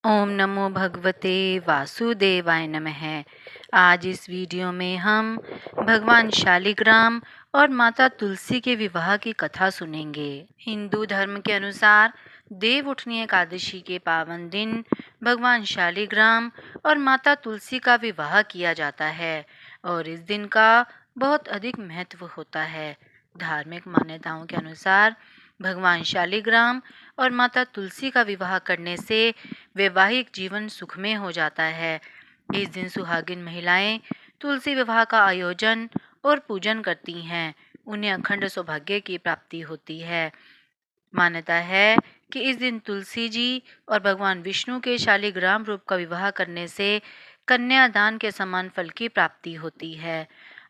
ओम नमो भगवते वासुदेवाय नमः। आज इस वीडियो में हम भगवान शालिग्राम और माता तुलसी के विवाह की कथा सुनेंगे। हिंदू धर्म के अनुसार देव उठनी एकादशी के पावन दिन भगवान शालिग्राम और माता तुलसी का विवाह किया जाता है और इस दिन का बहुत अधिक महत्व होता है। धार्मिक मान्यताओं के अनुसार भगवान शालिग्राम और माता तुलसी का विवाह करने से वैवाहिक जीवन सुखमय हो जाता है। इस दिन सुहागिन महिलाएं तुलसी विवाह का आयोजन और पूजन करती हैं। उन्हें अखंड सौभाग्य की प्राप्ति होती है। मान्यता है कि इस दिन तुलसी जी और भगवान विष्णु के शालिग्राम रूप का विवाह करने से कन्यादान के समान फल की प्राप्ति होती है।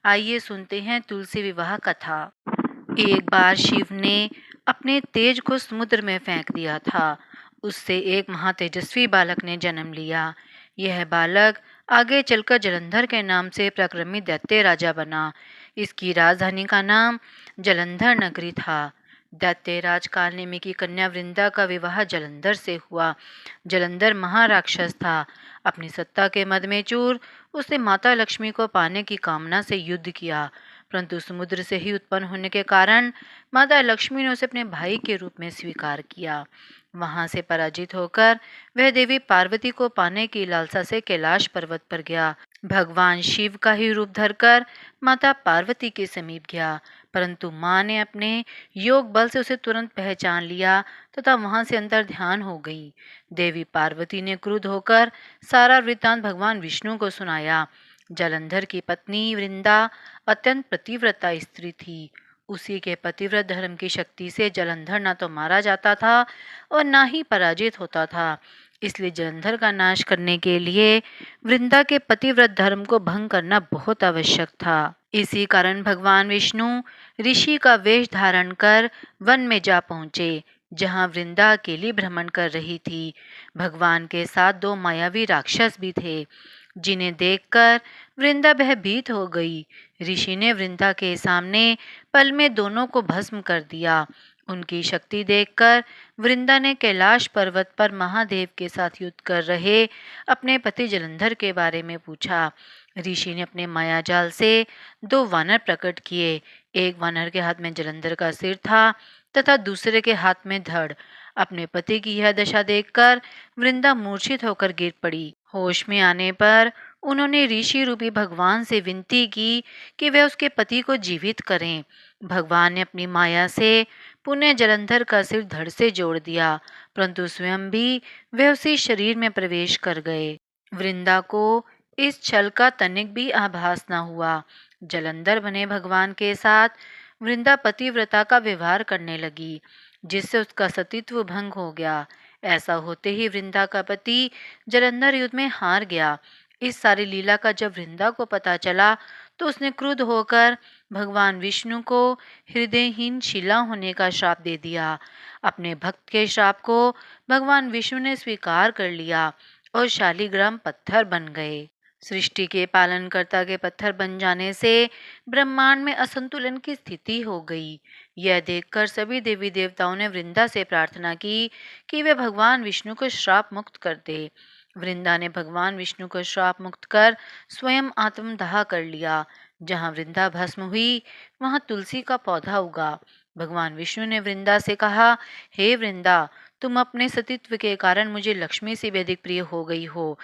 आइए सुनते हैं तुलसी विवाह कथा। एक बार शिव ने अपने तेज को समुद्र में फेंक दिया था। उससे एक महातेजस्वी बालक ने जन्म लिया। यह बालक आगे चलकर जलंधर के नाम से प्रक्रमित दैत्य राजा बना। इसकी राजधानी का नाम जलंधर नगरी था। दैत्यराज कालनेमी की कन्या वृंदा का विवाह जलंधर से हुआ। जलंधर महाराक्षस था। अपनी सत्ता के मद में चूर उसने माता लक्ष्मी को पाने की कामना से युद्ध किया, परंतु समुद्र से ही उत्पन्न होने के कारण माता लक्ष्मी ने उसे अपने भाई के रूप में स्वीकार किया। वहां से पराजित होकर वह देवी पार्वती को पाने की लालसा से कैलाश पर्वत पर गया। भगवान शिव का ही रूप धरकर माता पार्वती के समीप गया, परंतु मां ने अपने योग बल से उसे तुरंत पहचान लिया तथा वहां से अंतर ध्यान हो गई। देवी पार्वती ने क्रुद्ध होकर सारा वृत्तांत भगवान विष्णु को सुनाया। जलंधर की पत्नी वृंदा अत्यंत पतिव्रता स्त्री थी। उसी के पतिव्रत धर्म की शक्ति से जलंधर न तो मारा जाता था और न ही पराजित होता था। इसलिए जलंधर का नाश करने के लिए वृंदा के पतिव्रत धर्म को भंग करना बहुत आवश्यक था। इसी कारण भगवान विष्णु ऋषि का वेश धारण कर वन में जा पहुंचे, जहां वृंदा अकेली भ्रमण कर रही थी। भगवान के साथ दो मायावी राक्षस भी थे, जिन्हें देखकर वृंदा भयभीत हो गई। ऋषि ने वृंदा के सामने पल में दोनों को भस्म कर दिया। उनकी शक्ति देखकर वृंदा ने कैलाश पर्वत पर महादेव के साथ युद्ध कर रहे अपने पति जलंधर के बारे में पूछा। ऋषि ने अपने मायाजाल से दो वानर प्रकट किए। एक वानर के हाथ में जलंधर का सिर था तथा दूसरे के हाथ में धड़। अपने पति की यह दशा देखकर वृंदा मूर्छित होकर गिर पड़ी। होश में आने पर उन्होंने ऋषि रूपी भगवान से विनती की कि वे उसके पति को जीवित करें। भगवान ने अपनी माया से पुनः जलंधर का सिर धड़ से जोड़ दिया, परंतु स्वयं भी वे उसी शरीर में प्रवेश कर गए। वृंदा को इस छल का तनिक भी आभास न हुआ। जलंधर बने भगवान के साथ वृंदा पतिव्रता का व्यवहार करने लगी, जिससे उसका सतीत्व भंग हो गया। ऐसा होते ही वृंदा का पति जलंधर युद्ध में हार गया। इस सारी लीला का जब वृंदा को पता चला तो उसने क्रुद्ध होकर भगवान विष्णु को हृदयहीन शिला होने का श्राप दे दिया। अपने भक्त के श्राप को भगवान विष्णु ने स्वीकार कर लिया और शालिग्राम पत्थर बन गए। सृष्टि के पालनकर्ता के पत्थर बन जाने से ब्रह्मांड में असंतुलन की स्थिति हो गई। यह देखकर सभी देवी देवताओं ने वृंदा से प्रार्थना की कि वे भगवान विष्णु को श्राप मुक्त कर दे। वृंदा ने भगवान विष्णु को श्राप मुक्त कर स्वयं आत्मदाह कर लिया। जहाँ वृंदा भस्म हुई वहाँ तुलसी का पौधा उगा। भगवान विष्णु ने वृंदा से कहा, हे वृंदा, तुम अपने सतीत्व के कारण मुझे लक्ष्मी से भी अधिक प्रिय हो गई हो।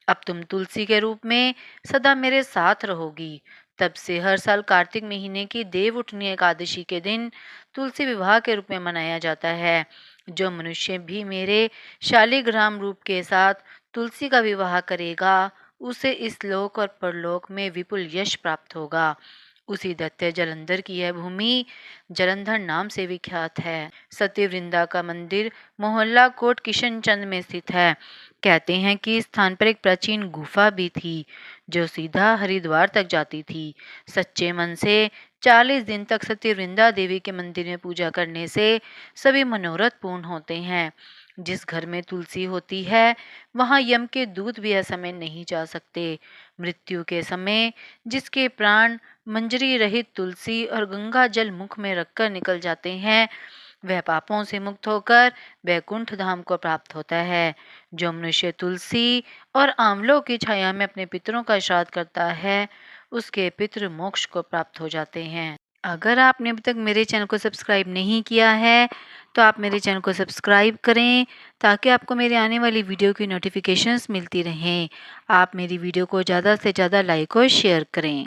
अब तुम तुलसी के रूप में सदा मेरे साथ रहोगी। तब से हर साल कार्तिक महीने की देव उठनी एकादशी के दिन तुलसी विवाह के रूप में मनाया जाता है। जो मनुष्य भी मेरे शालिग्राम रूप के साथ तुलसी का विवाह करेगा, उसे इस लोक और परलोक में विपुल यश प्राप्त होगा। उसी दैत्य जलंधर की यह भूमि जलंधर नाम से विख्यात है। सती वृंदा का मंदिर मोहल्ला कोट किशनचंद में स्थित है। कहते हैं कि इस स्थान पर एक प्राचीन गुफा भी थी, जो सीधा हरिद्वार तक जाती थी। सच्चे मन से 40 दिन तक सती वृंदा देवी के मंदिर में पूजा करने से सभी मनोरथ पूर्ण होते हैं। जिस घर में तुलसी होती है, वहां यम के दूत भी असमय नहीं जा सकते। मृत्यु के समय जिसके प्राण मंजरी रहित तुलसी और गंगा जल मुख में रखकर निकल जाते हैं, वह पापों से मुक्त होकर वैकुंठ धाम को प्राप्त होता है। जो मनुष्य तुलसी और आंवलों की छाया में अपने पितरों का श्राद्ध करता है, उसके पितृ मोक्ष को प्राप्त हो जाते हैं। अगर आपने अभी तक मेरे चैनल को सब्सक्राइब नहीं किया है, तो आप मेरे चैनल को सब्सक्राइब करें ताकि आपको मेरे आने वाली वीडियो की नोटिफिकेशंस मिलती रहें। आप मेरी वीडियो को ज़्यादा से ज़्यादा लाइक और शेयर करें।